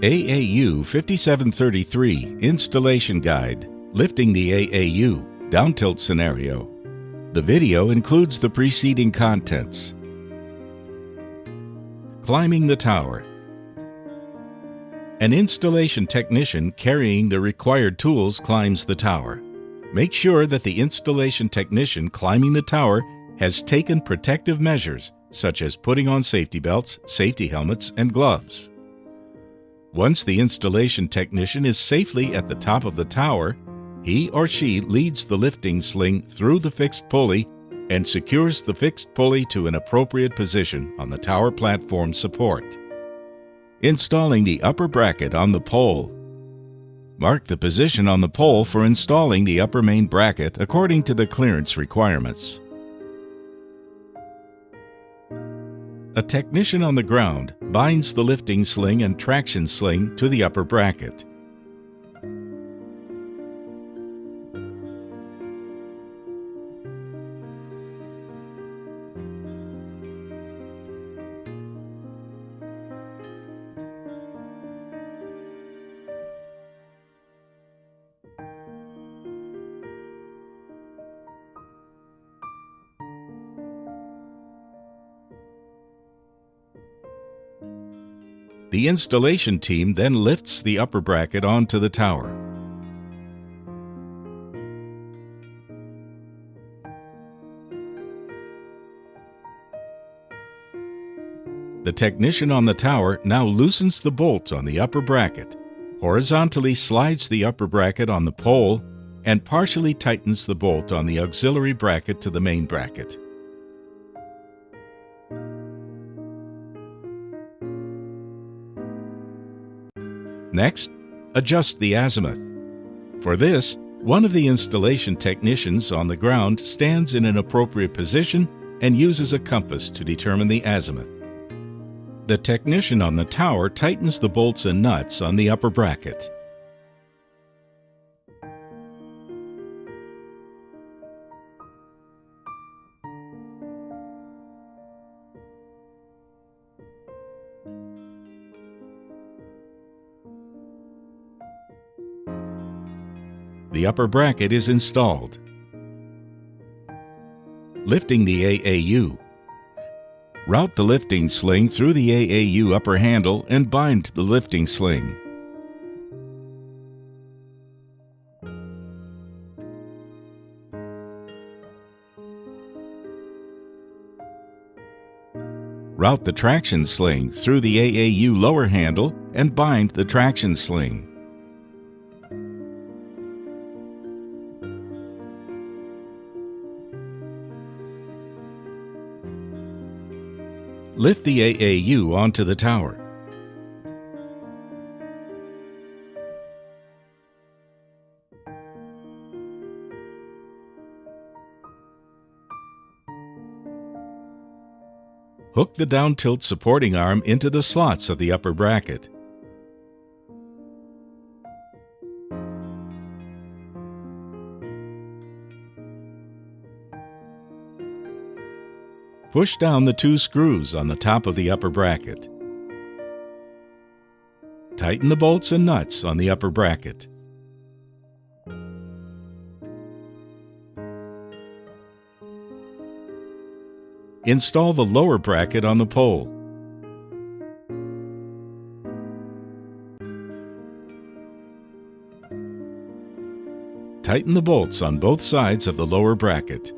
AAU 5733 Installation Guide, Lifting the AAU Downtilt Scenario. The video includes the preceding contents. Climbing the tower. An installation technician carrying the required tools climbs the tower. Make sure that the installation technician climbing the tower has taken protective measures, such as putting on safety belts, safety helmets, and gloves. Once the installation technician is safely at the top of the tower, he or she leads the lifting sling through the fixed pulley and secures the fixed pulley to an appropriate position on the tower platform support. Installing the upper bracket on the pole. Mark the position on the pole for installing the upper main bracket according to the clearance requirements. A technician on the ground binds the lifting sling and traction sling to the upper bracket. The installation team then lifts the upper bracket onto the tower. The technician on the tower now loosens the bolt on the upper bracket, horizontally slides the upper bracket on the pole, and partially tightens the bolt on the auxiliary bracket to the main bracket. Next, adjust the azimuth. For this, one of the installation technicians on the ground stands in an appropriate position and uses a compass to determine the azimuth. The technician on the tower tightens the bolts and nuts on the upper bracket. The upper bracket is installed. Lifting the AAU. Route the lifting sling through the AAU upper handle and bind the lifting sling. Route the traction sling through the AAU lower handle and bind the traction sling. Lift the AAU onto the tower. Hook the down-tilt supporting arm into the slots of the upper bracket. Push down the two screws on the top of the upper bracket. Tighten the bolts and nuts on the upper bracket. Install the lower bracket on the pole. Tighten the bolts on both sides of the lower bracket.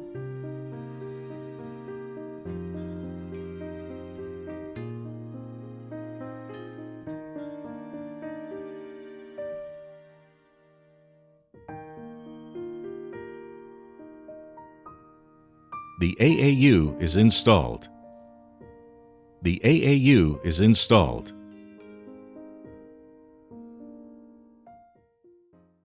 The AAU is installed. The AAU is installed.